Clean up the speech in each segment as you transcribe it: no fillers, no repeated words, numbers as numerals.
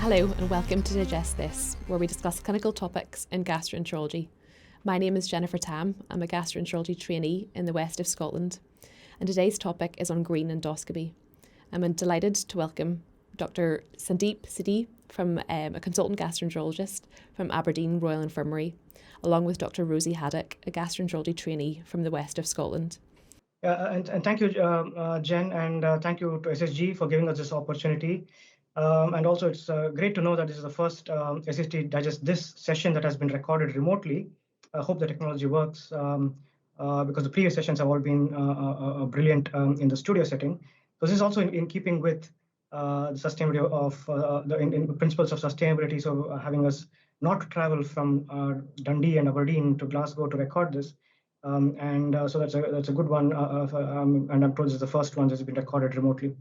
Hello and welcome to Digest This, where we discuss clinical topics in gastroenterology. My name is Jennifer Tham. I'm a gastroenterology trainee in the west of Scotland, and today's topic is on green endoscopy. I'm delighted to welcome Dr Sandeep Siddhi, from a consultant gastroenterologist from Aberdeen Royal Infirmary, along with Dr Rosie Haddock, a gastroenterology trainee from the west of Scotland. And thank you, Jen, and thank you to SSG for giving us this opportunity. And also, it's great to know that this is the first SST Digest This session that has been recorded remotely. I hope the technology works because the previous sessions have all been brilliant in the studio setting. So this is also in keeping with the sustainability of the principles of sustainability. So having us not travel from Dundee and Aberdeen to Glasgow to record this. So that's a good one, and I'm told this is the first one that's been recorded remotely.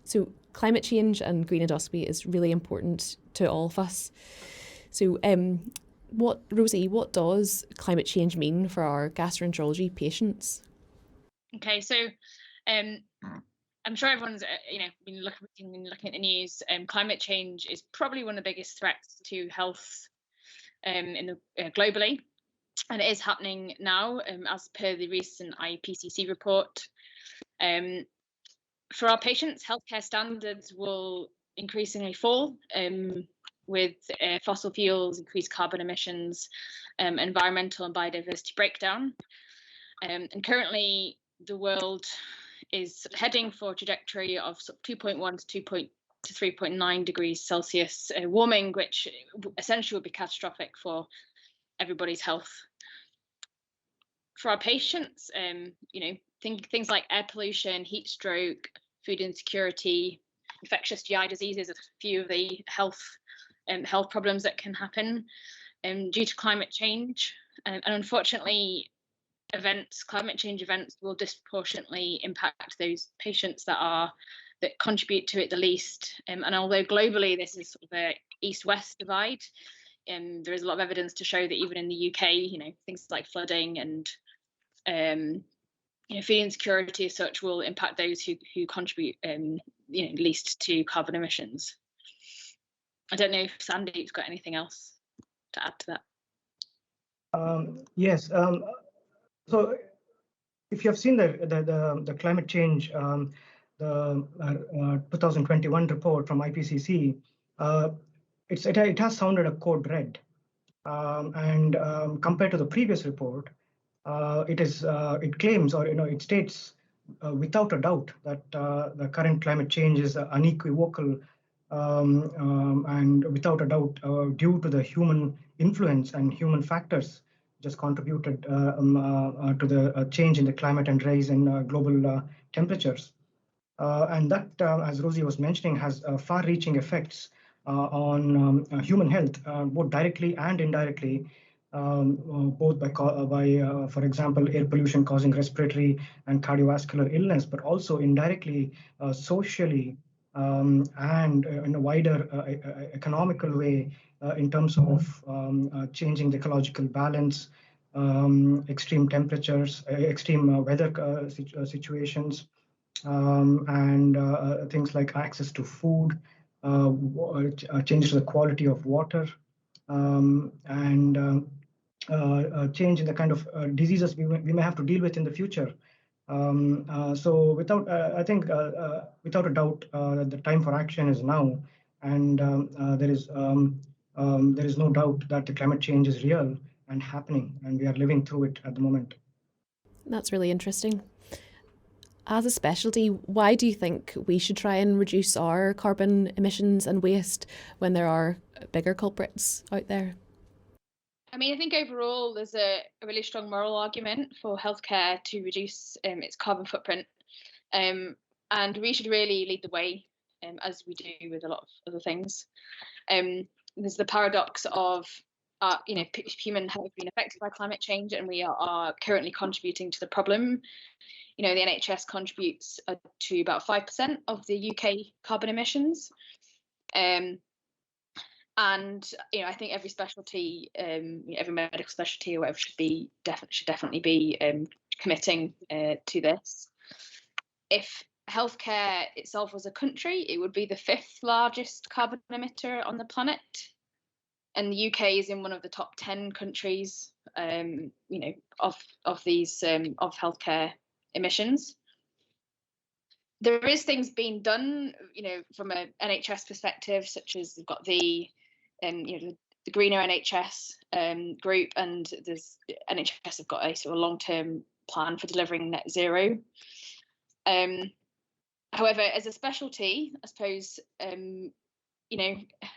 So climate change and green endoscopy is really important to all of us. So Rosie, what does climate change mean for our gastroenterology patients? Okay, so I'm sure everyone's been looking at the news. Climate change is probably one of the biggest threats to health globally. And it is happening now, as per the recent IPCC report. For our patients, healthcare standards will increasingly fall with fossil fuels, increased carbon emissions, environmental and biodiversity breakdown. And currently, the world is heading for a trajectory of 2.1 to 3.9 degrees Celsius warming, which essentially would be catastrophic for everybody's health. For our patients, things like air pollution, heat stroke, food insecurity, infectious GI diseases are a few of the health problems that can happen due to climate change. And unfortunately, climate change events will disproportionately impact those patients that contribute to it the least. And although globally this is sort of a east-west divide, there is a lot of evidence to show that even in the UK, things like flooding and food insecurity as such will impact those who contribute least to carbon emissions. I don't know if Sandeep's got anything else to add to that. Yes. So if you have seen the climate change, the 2021 report from IPCC, it has sounded a code red, and compared to the previous report, it claims, or it states without a doubt that the current climate change is unequivocal and without a doubt due to the human influence and human factors just contributed to the change in the climate and rise in global temperatures. And that, as Rosie was mentioning, has far-reaching effects on human health, both directly and indirectly, both by for example, air pollution causing respiratory and cardiovascular illness, but also indirectly socially and in a wider economical way in terms of changing the ecological balance, extreme temperatures, extreme weather situations, and things like access to food, changes to the quality of water, and change in the kind of diseases we may have to deal with in the future. So I think without a doubt, the time for action is now, and there is no doubt that the climate change is real and happening, and we are living through it at the moment. That's really interesting. As a specialty, why do you think we should try and reduce our carbon emissions and waste when there are bigger culprits out there? I mean, I think overall there's a really strong moral argument for healthcare to reduce its carbon footprint, and we should really lead the way, as we do with a lot of other things. There's the paradox of human health being affected by climate change, and we are currently contributing to the problem. The NHS contributes to about 5% of the UK carbon emissions. And I think every specialty, every medical specialty or whatever should definitely be committing to this. If healthcare itself as a country, it would be the 5th largest carbon emitter on the planet. And the UK is in one of the top 10 countries, of these of healthcare emissions. There is things being done, from an NHS perspective, such as we've got the Greener NHS group, and there's NHS have got a sort of long-term plan for delivering net zero. However, as a specialty, I suppose,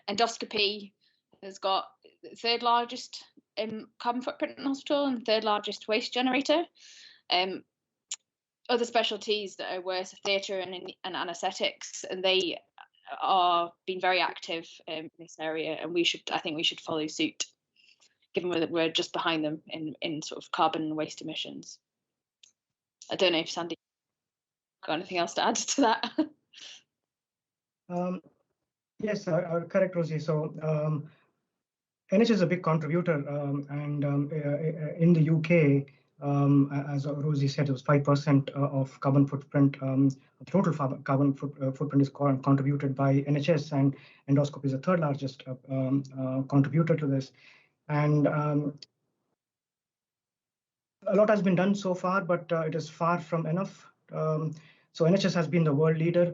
endoscopy has got the 3rd largest carbon footprint in hospital and 3rd largest waste generator. Other specialties that are worse are theatre and anaesthetics, and they are being very active in this area, and I think we should follow suit, given that we're just behind them in sort of carbon and waste emissions. I don't know if Sandeep got anything else to add to that. Yes, correct, Rosie. So NHS is a big contributor, and in the UK, as Rosie said, it was 5% of carbon footprint. Total carbon footprint is contributed by NHS, and endoscopy is the 3rd largest contributor to this. And a lot has been done so far, but it is far from enough. So NHS has been the world leader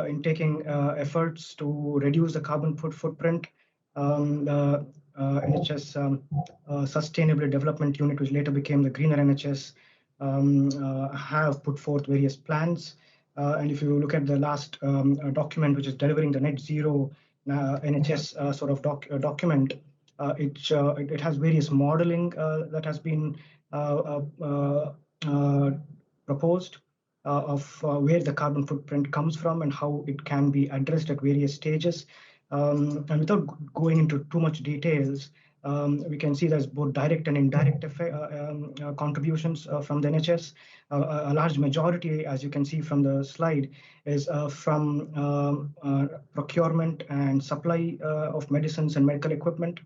in taking efforts to reduce the carbon footprint. The NHS Sustainable Development Unit, which later became the Greener NHS, have put forth various plans. And if you look at the last document, which is delivering the net zero NHS sort of document, it has various modeling that has been proposed of where the carbon footprint comes from and how it can be addressed at various stages. And without going into too much details, we can see there's both direct and indirect contributions from the NHS. A large majority, as you can see from the slide, is from procurement and supply of medicines and medical equipment,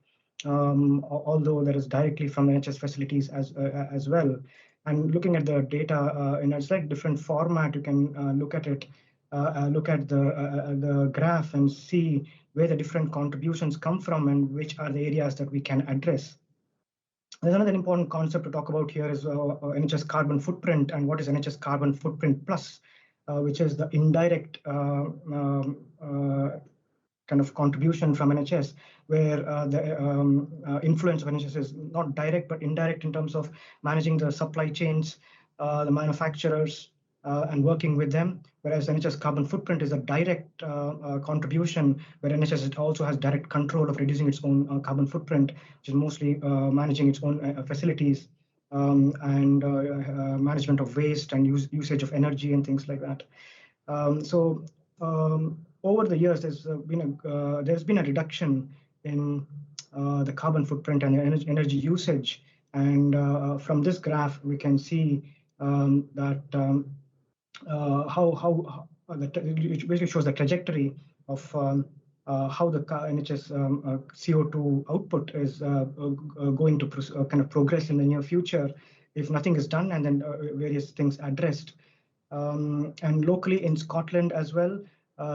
although that is directly from NHS facilities as well. And looking at the data in a slightly different format, you can look at it, look at the graph and see where the different contributions come from and which are the areas that we can address. There's another important concept to talk about here is NHS carbon footprint, and what is NHS carbon footprint plus, which is the indirect kind of contribution from NHS, where the influence of NHS is not direct but indirect in terms of managing the supply chains, the manufacturers, and working with them, whereas NHS carbon footprint is a direct contribution where NHS also has direct control of reducing its own carbon footprint, which is mostly managing its own facilities and management of waste and usage of energy and things like that. Over the years, there's been a reduction in the carbon footprint and energy usage, and from this graph we can see that it basically shows the trajectory of how the NHS CO2 output is going to kind of progress in the near future if nothing is done, and then various things addressed. And locally in Scotland as well,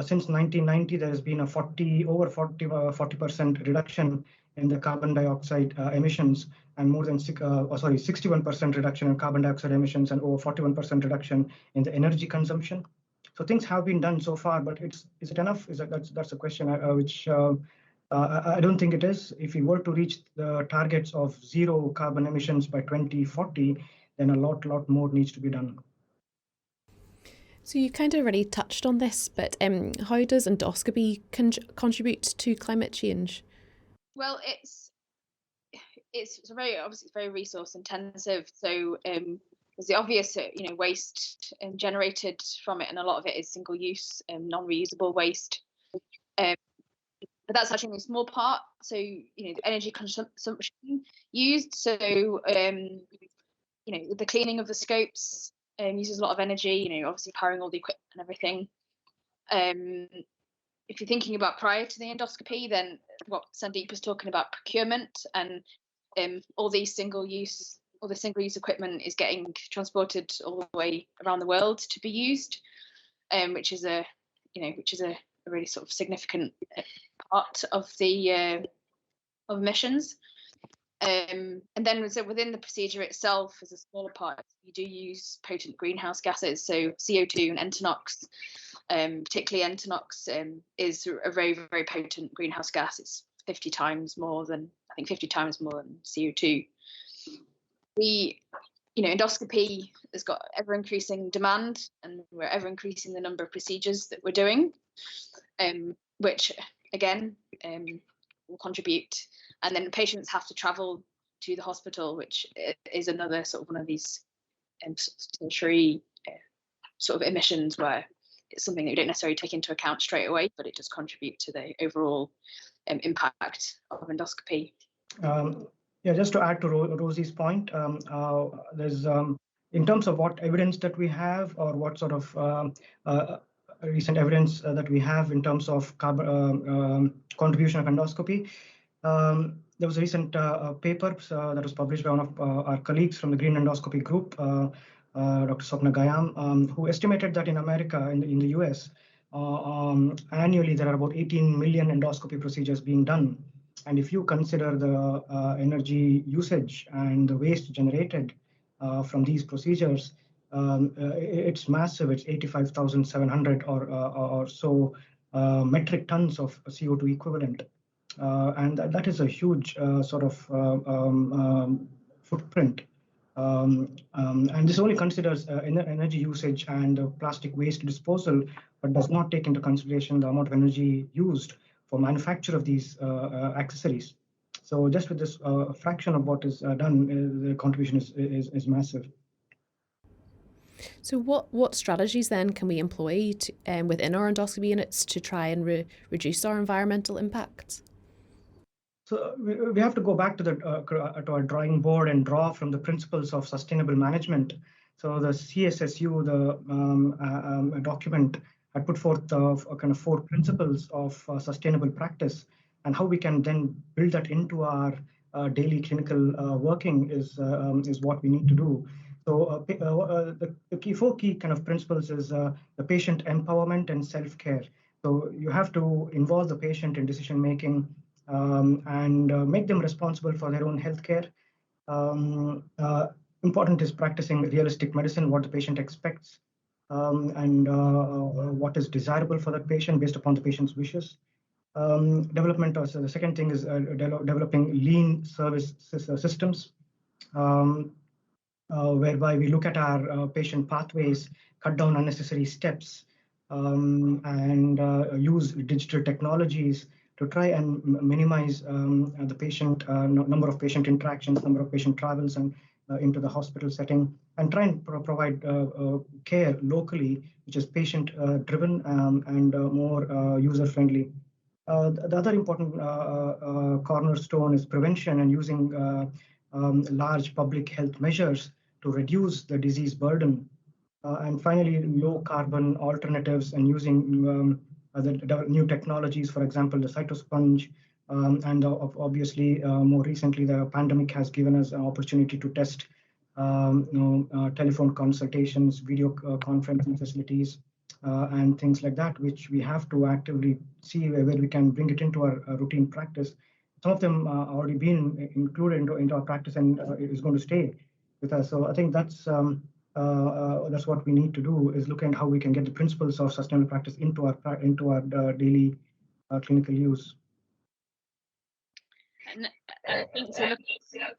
since 1990, there has been a over 40% reduction in the carbon dioxide emissions, and more than 61% reduction in carbon dioxide emissions, and over 41% reduction in the energy consumption. So things have been done so far, but is it enough? That's a question which I don't think it is. If we were to reach the targets of zero carbon emissions by 2040, then a lot more needs to be done. So you kind of already touched on this, but how does endoscopy contribute to climate change? Well, it's very resource intensive. So there's the obvious, waste generated from it, and a lot of it is single use and non-reusable waste. But that's actually a small part. So the energy consumption used. So the cleaning of the scopes uses a lot of energy, obviously powering all the equipment and everything. If you're thinking about prior to the endoscopy, then what Sandeep was talking about, procurement and all these single-use all the single-use equipment is getting transported all the way around the world to be used, which is a really sort of significant part of the of emissions. And then so within the procedure itself, as a smaller part, you do use potent greenhouse gases, so CO2 and Entonox. Particularly Entonox is a very, very potent greenhouse gas. It's 50 times more than CO2. Endoscopy has got ever increasing demand, and we're ever increasing the number of procedures that we're doing, which again will contribute. And then patients have to travel to the hospital, which is another sort of one of these tertiary sort of emissions where it's something that you don't necessarily take into account straight away, but it does contribute to the overall impact of endoscopy. Yeah, just to add to Rosie's point, there's in terms of what evidence that we have, or what sort of recent evidence that we have in terms of contribution of endoscopy. There was a recent paper that was published by one of our colleagues from the Green Endoscopy Group, Dr. Swapna Gayam, who estimated that in America, in the US, annually there are about 18 million endoscopy procedures being done. And if you consider the energy usage and the waste generated from these procedures, it's massive. It's 85,700 or so metric tons of CO2 equivalent. And that is a huge sort of footprint. And this only considers energy usage and plastic waste disposal, but does not take into consideration the amount of energy used for manufacture of these accessories. So just with this fraction of what is done, the contribution is massive. So what strategies then can we employ within our endoscopy units to try and reduce our environmental impacts? So we have to go back to our drawing board and draw from the principles of sustainable management. So the CSSU, the document, had put forth kind of 4 principles of sustainable practice, and how we can then build that into our daily clinical working is what we need to do. So the 4 key kind of principles is the patient empowerment and self-care. So you have to involve the patient in decision making and make them responsible for their own healthcare. Important is practicing realistic medicine, what the patient expects, and what is desirable for that patient based upon the patient's wishes. Development, also the second thing is developing lean service systems, whereby we look at our patient pathways, cut down unnecessary steps, and use digital technologies to try and minimize the patient number of patient interactions, number of patient travels, and into the hospital setting, and try and provide care locally, which is patient-driven and more user-friendly. The other important cornerstone is prevention and using large public health measures to reduce the disease burden. And finally, low carbon alternatives and using the new technologies, for example, the cytosponge, and obviously more recently the pandemic has given us an opportunity to test telephone consultations, video conferencing facilities, and things like that, which we have to actively see where we can bring it into our routine practice. Some of them are already been included into our practice and is going to stay with us. So I think that's what we need to do, is look at how we can get the principles of sustainable practice into our daily clinical use. And I think so. Look at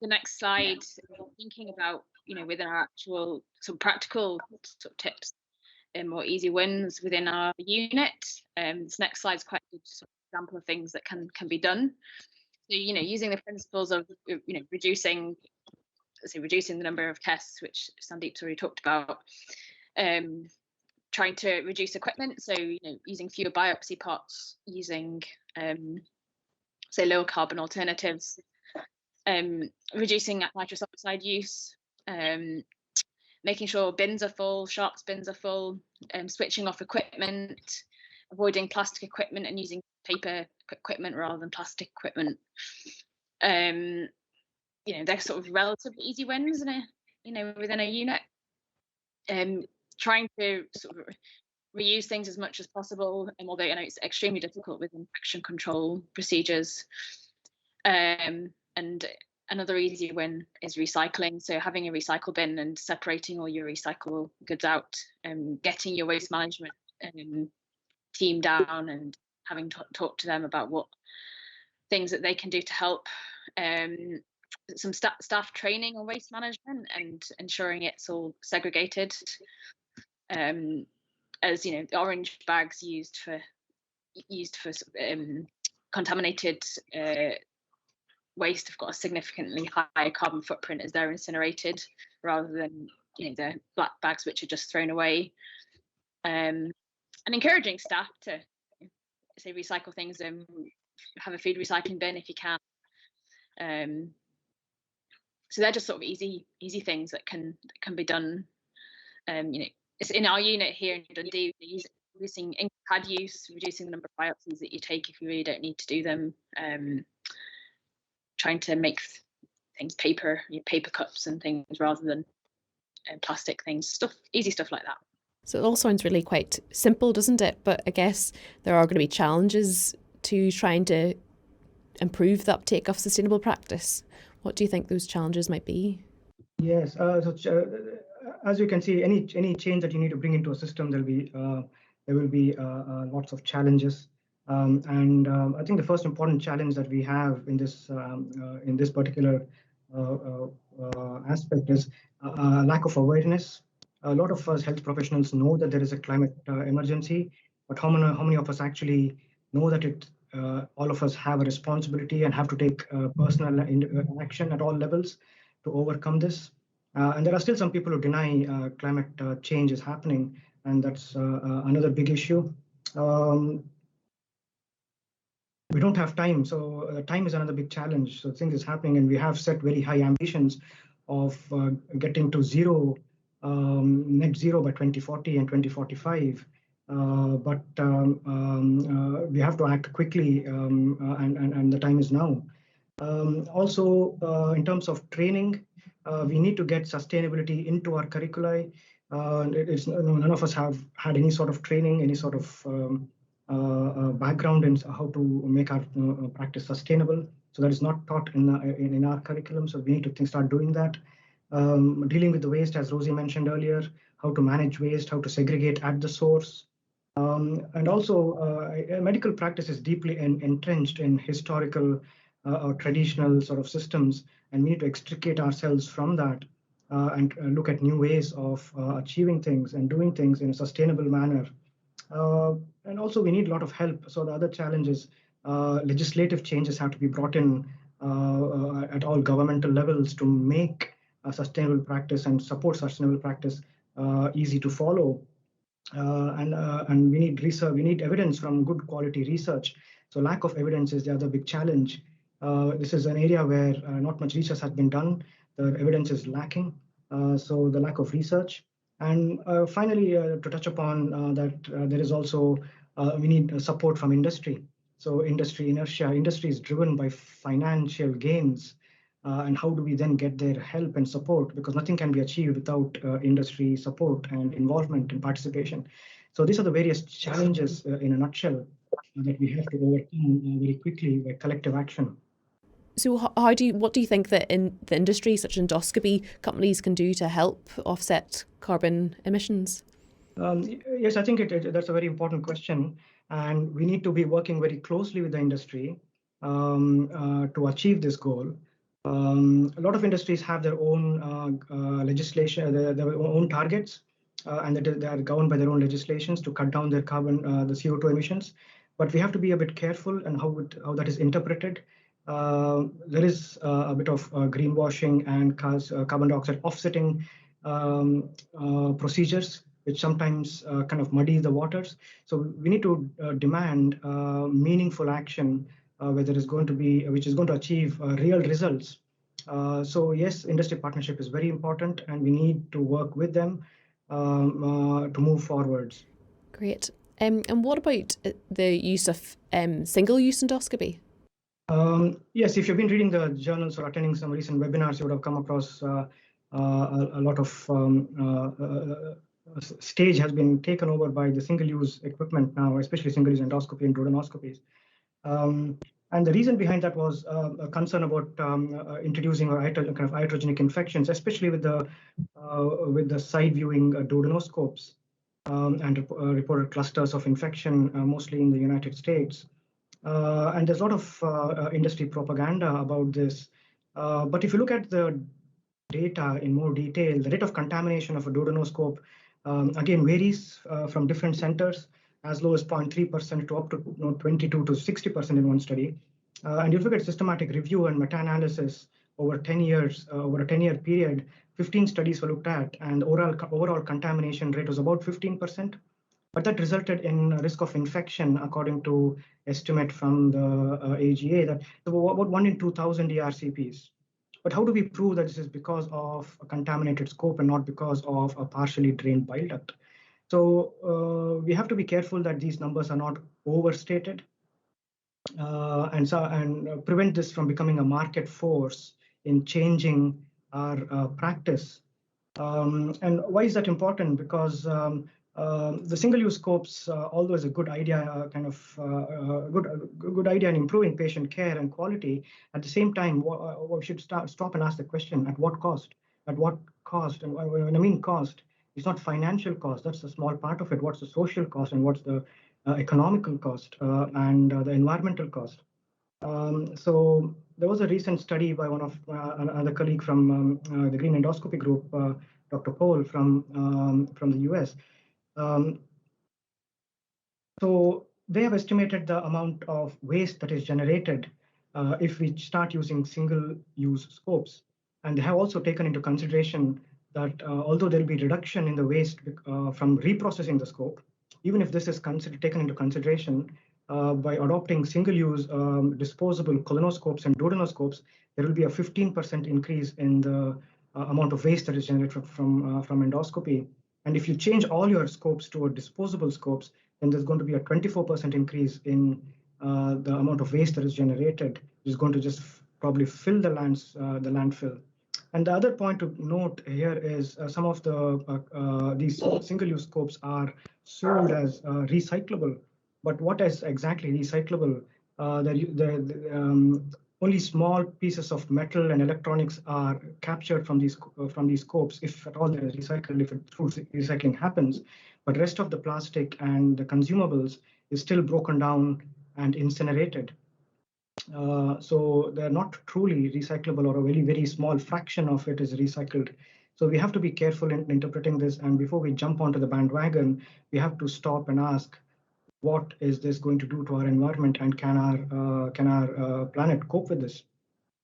the next slide. Thinking about within our actual some practical sort of tips and more easy wins within our unit. This next slide is quite a good sort of example of things that can be done. So using the principles of reducing the number of tests, which Sandeep's already talked about, trying to reduce equipment, so using fewer biopsy pots, using say lower carbon alternatives, reducing nitrous oxide use, making sure bins are full, sharps bins are full, switching off equipment, avoiding plastic equipment and using paper equipment rather than plastic equipment. they're sort of relatively easy wins within a unit. Trying to sort of reuse things as much as possible, and although it's extremely difficult with infection control procedures. And another easy win is recycling. So having a recycle bin and separating all your recyclable goods out, and getting your waste management team down and having talk to them about what things that they can do to help. Some staff training on waste management and ensuring it's all segregated. As orange bags used for contaminated waste have got a significantly higher carbon footprint as they're incinerated, rather than the black bags which are just thrown away. And encouraging staff to say recycle things and have a food recycling bin if you can. So they're just sort of easy things that can be done. It's in our unit here in Dundee, reducing ink pad use, reducing the number of biopsies that you take if you really don't need to do them. Trying to make things paper cups and things rather than plastic things, easy stuff like that. So it all sounds really quite simple, doesn't it? But I guess there are going to be challenges to trying to improve the uptake of sustainable practice. What do you think those challenges might be? Yes, as you can see, any change that you need to bring into a system, there will be lots of challenges. I think the first important challenge that we have in this particular aspect is lack of awareness. A lot of us health professionals know that there is a climate emergency, but how many of us actually know that all of us have a responsibility and have to take personal action at all levels to overcome this. And there are still some people who deny climate change is happening, and that's another big issue. We don't have time, so time is another big challenge. So things is happening, and we have set very high ambitions of getting to net zero by 2040 and 2045. But we have to act quickly, and the time is now. Also, in terms of training, we need to get sustainability into our curricula. None of us have had any sort of training, any sort of background in how to make our practice sustainable. So that is not taught in our curriculum. So we need to start doing that. Dealing with the waste, as Rosie mentioned earlier, how to manage waste, how to segregate at the source. And also, medical practice is deeply entrenched in historical or traditional sort of systems, and we need to extricate ourselves from that and look at new ways of achieving things and doing things in a sustainable manner. And also, we need a lot of help. So the other challenge is legislative changes have to be brought in at all governmental levels to make a sustainable practice and support sustainable practice easy to follow. And we need research. We need evidence from good quality research. So lack of evidence is the other big challenge. This is an area where not much research has been done. The evidence is lacking. So the lack of research. And finally, to touch upon that, there is also we need support from industry. So industry inertia. Industry is driven by financial gains. And how do we then get their help and support? Because nothing can be achieved without industry support and involvement and participation. So these are the various challenges in a nutshell that we have to overcome very quickly by collective action. So what do you think that in the industry, such as endoscopy, companies can do to help offset carbon emissions? Yes, I think that's a very important question. And we need to be working very closely with the industry to achieve this goal. A lot of industries have their own legislation, their own targets, and they are governed by their own legislations to cut down their the CO2 emissions. But we have to be a bit careful in how that is interpreted. There is a bit of greenwashing and carbon dioxide offsetting procedures, which sometimes kind of muddy the waters. So we need to demand meaningful action which is going to achieve real results. So yes, industry partnership is very important, and we need to work with them to move forwards. Great. And what about the use of single-use endoscopy? Yes, if you've been reading the journals or attending some recent webinars, you would have come across a lot of stage has been taken over by the single-use equipment now, especially single-use endoscopy and duodenoscopies. And the reason behind that was a concern about introducing or kind of iatrogenic infections, especially with the side viewing duodenoscopes and reported clusters of infection, mostly in the United States. And there's a lot of industry propaganda about this. But if you look at the data in more detail, the rate of contamination of a duodenoscope again varies from different centers, as low as 0.3% to up to 22 to 60% in one study. And if you look at systematic review and meta-analysis over 10 years, over a 10-year period, 15 studies were looked at, and overall contamination rate was about 15%. But that resulted in a risk of infection, according to estimate from the AGA, that about 1 in 2,000 ERCPs. But how do we prove that this is because of a contaminated scope and not because of a partially drained bile duct? So we have to be careful that these numbers are not overstated, and prevent this from becoming a market force in changing our practice. And why is that important? Because the single-use scopes, although is a good idea, good idea in improving patient care and quality, at the same time, we should stop and ask the question: at what cost? At what cost? And when I mean cost, it's not financial cost. That's a small part of it. What's the social cost, and what's the economical cost, and the environmental cost? So there was a recent study by one of another colleague from the Green Endoscopy Group, Dr. Paul from the US. So they have estimated the amount of waste that is generated if we start using single-use scopes. And they have also taken into consideration that although there will be reduction in the waste from reprocessing the scope, even if this is taken into consideration, by adopting single-use disposable colonoscopes and duodenoscopes, there will be a 15% increase in the amount of waste that is generated from endoscopy. And if you change all your scopes to disposable scopes, then there's going to be a 24% increase in the amount of waste that is generated, which is going to just probably fill the landfill. And the other point to note here is some of these single-use scopes are sold as recyclable. But what is exactly recyclable? Only small pieces of metal and electronics are captured from these scopes, if at all there is recycled, if true recycling happens. But the rest of the plastic and the consumables is still broken down and incinerated. So they're not truly recyclable, or a very, very small fraction of it is recycled. So we have to be careful in interpreting this. And before we jump onto the bandwagon, we have to stop and ask, what is this going to do to our environment, and can our planet cope with this?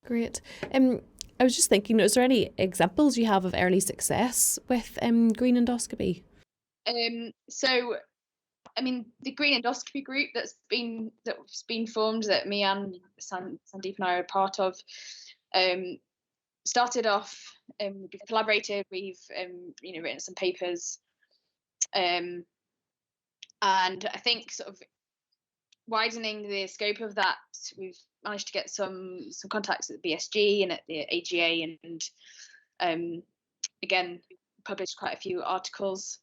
Great. I was just thinking, is there any examples you have of early success with green endoscopy? So, I mean, the Green Endoscopy group that's been formed, that me and Sandeep and I are a part of, started off. We've collaborated. We've written some papers, and I think sort of widening the scope of that, we've managed to get some contacts at the BSG and at the AGA, and again published quite a few articles.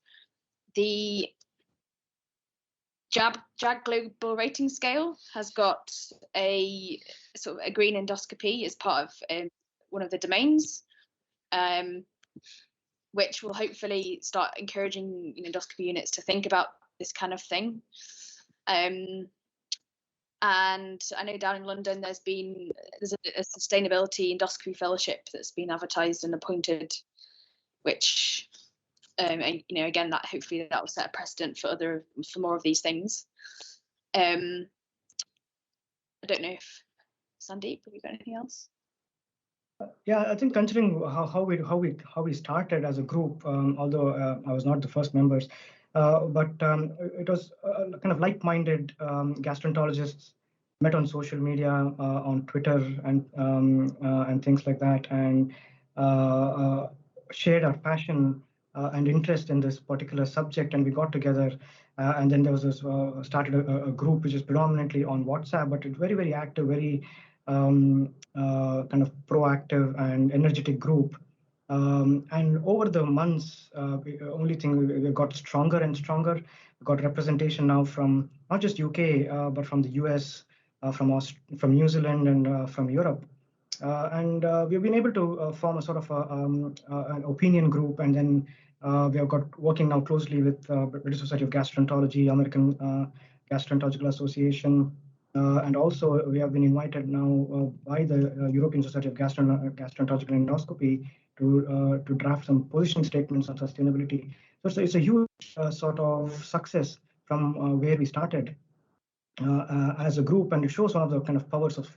The JAG Global Rating Scale has got a sort of a green endoscopy as part of one of the domains, which will hopefully start encouraging endoscopy units to think about this kind of thing. And I know down in London there's a sustainability endoscopy fellowship that's been advertised and appointed, which again, that hopefully that will set a precedent for more of these things. I don't know if Sandeep, have you got anything else? Yeah, I think considering how we started as a group, although I was not the first members, but it was kind of like-minded gastroenterologists met on social media, on Twitter and things like that, and shared our passion and interest in this particular subject, and we got together. And then there was started a group which is predominantly on WhatsApp, but it's very, very active, very kind of proactive and energetic group. And over the months, only thing we got stronger and stronger. We got representation now from not just UK, but from the US, from New Zealand, and from Europe. And we've been able to form a sort of an opinion group, and then we have got working now closely with British Society of Gastroenterology, American Gastroenterological Association, and also we have been invited now by the European Society of Gastroenterological Endoscopy to draft some positioning statements on sustainability. So it's a huge sort of success from where we started. As a group, and it shows one of the kind of powers of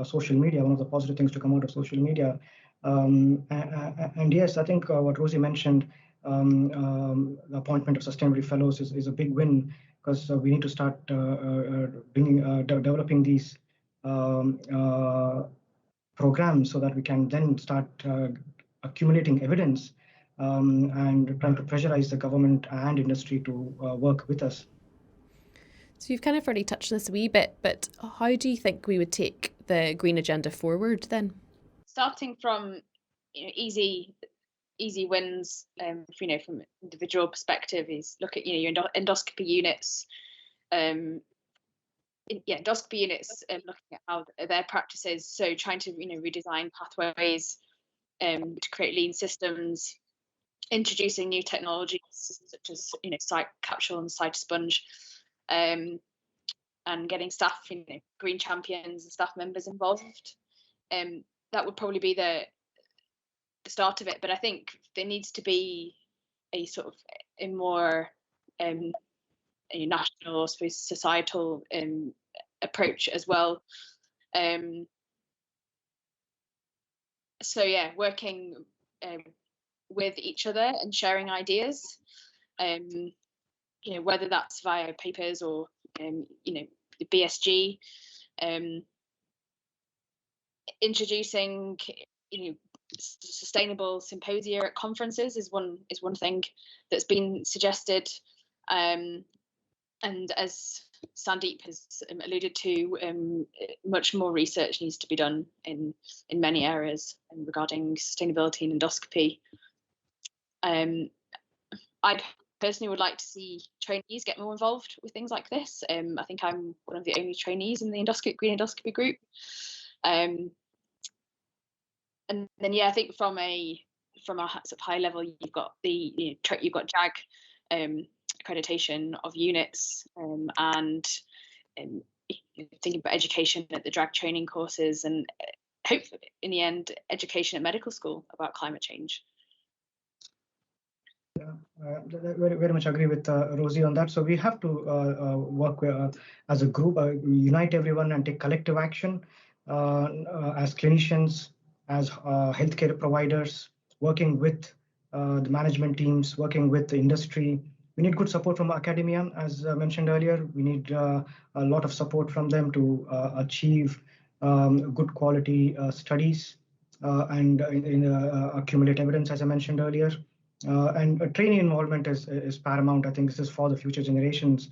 social media, one of the positive things to come out of social media. And yes, I think what Rosie mentioned, the appointment of sustainability fellows is a big win, because we need to start developing these programs so that we can then start accumulating evidence and trying to pressurize the government and industry to work with us. So you've kind of already touched on this a wee bit, but how do you think we would take the green agenda forward then? Starting from easy wins, from individual perspective, is look at your endoscopy units. Endoscopy units, looking at how their practices, so trying to redesign pathways to create lean systems, introducing new technologies such as site capsule and cytosponge, and getting staff, green champions and staff members involved. That would probably be the start of it. But I think there needs to be a sort of a more a national, I suppose, societal approach as well. So yeah, working with each other and sharing ideas, whether that's via papers or the BSG, introducing sustainable symposia at conferences is one thing that's been suggested, and as Sandeep has alluded to, much more research needs to be done in many areas regarding sustainability and endoscopy. I personally would like to see trainees get more involved with things like this. I think I'm one of the only trainees in the green endoscopy group. And then I think from a sort of high level, you've got you've got JAG accreditation of units, and thinking about education at the drag training courses, and hopefully in the end education at medical school about climate change. Yeah, very, very much agree with Rosie on that. So we have to work as a group, unite everyone and take collective action as clinicians, as healthcare providers, working with the management teams, working with the industry. We need good support from academia, as mentioned earlier. We need a lot of support from them to achieve good quality studies and accumulate evidence, as I mentioned earlier. And training involvement is paramount. I think this is for the future generations.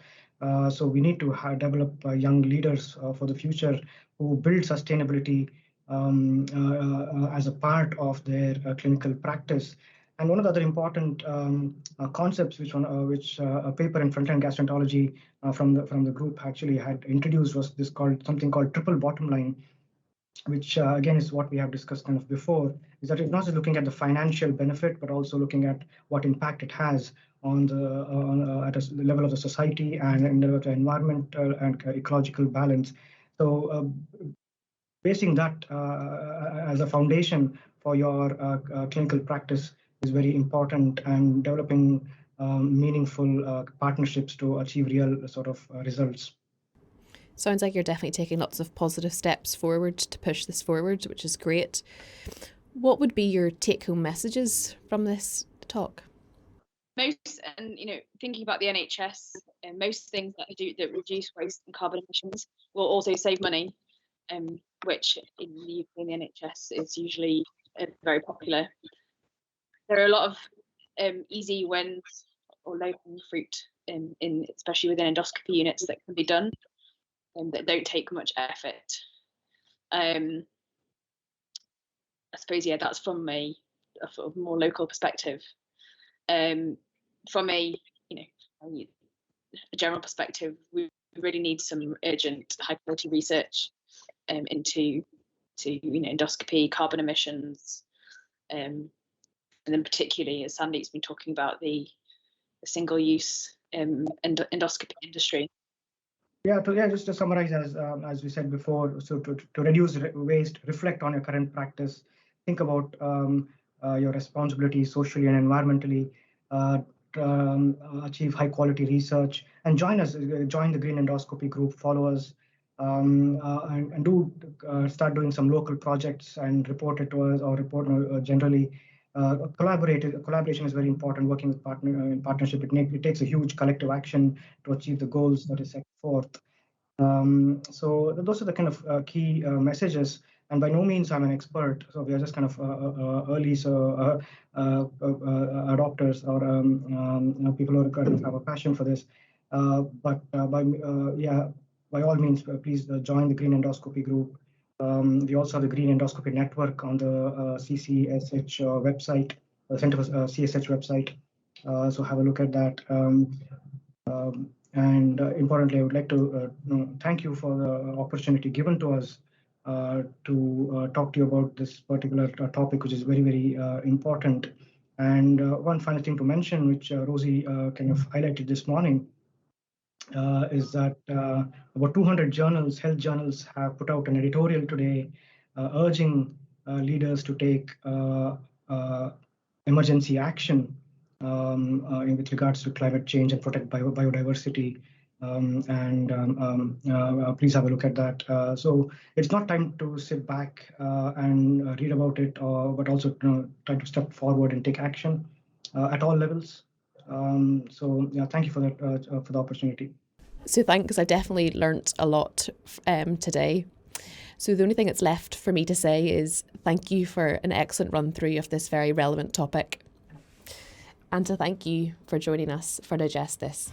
So we need to develop young leaders for the future who build sustainability as a part of their clinical practice. And one of the other important concepts, which a paper in Frontline Gastroenterology from the group actually had introduced, was something called triple bottom line, which again is what we have discussed kind of before, is that it's not just looking at the financial benefit, but also looking at what impact it has on at the level of the society and in the environmental and ecological balance. So basing that as a foundation for your clinical practice is very important, and developing meaningful partnerships to achieve real sort of results. Sounds like you're definitely taking lots of positive steps forward to push this forward, which is great. What would be your take-home messages from this talk? Most, and thinking about the NHS, most things that reduce waste and carbon emissions will also save money, which in the UK in the NHS is usually very popular. There are a lot of easy wins or low-hanging fruit especially within endoscopy units that can be done, that don't take much effort. I suppose, yeah, that's from a sort of more local perspective. From a general perspective, we really need some urgent high quality research into endoscopy, carbon emissions, and then particularly, as Sandeep's been talking about, the single use endoscopy industry. Yeah, just to summarize, as we said before, so to reduce waste, reflect on your current practice, think about your responsibilities socially and environmentally, achieve high quality research, and join the Green Endoscopy group, follow us, and do start doing some local projects and report it to us, or report generally. Collaboration is very important. Working with in partnership, it takes a huge collective action to achieve the goals that is set forth. So those are the kind of key messages. And by no means I'm an expert, so we are just kind of early adopters, or people who kind of have a passion for this. By all means, please join the Green Endoscopy group. We also have the Green Endoscopy Network on the CCSH website, the Center for CSH website. So have a look at that. And importantly, I would like to thank you for the opportunity given to us to talk to you about this particular topic, which is very, very important. And one final thing to mention, which Rosie kind of highlighted this morning, is that about 200 journals, health journals, have put out an editorial today urging leaders to take emergency action with regards to climate change and protect biodiversity. Please have a look at that. So it's not time to sit back and read about it, but also try to step forward and take action at all levels. So yeah, thank you for that for the opportunity. So thanks. I definitely learnt a lot today. So the only thing that's left for me to say is thank you for an excellent run through of this very relevant topic, and to thank you for joining us for Digest This.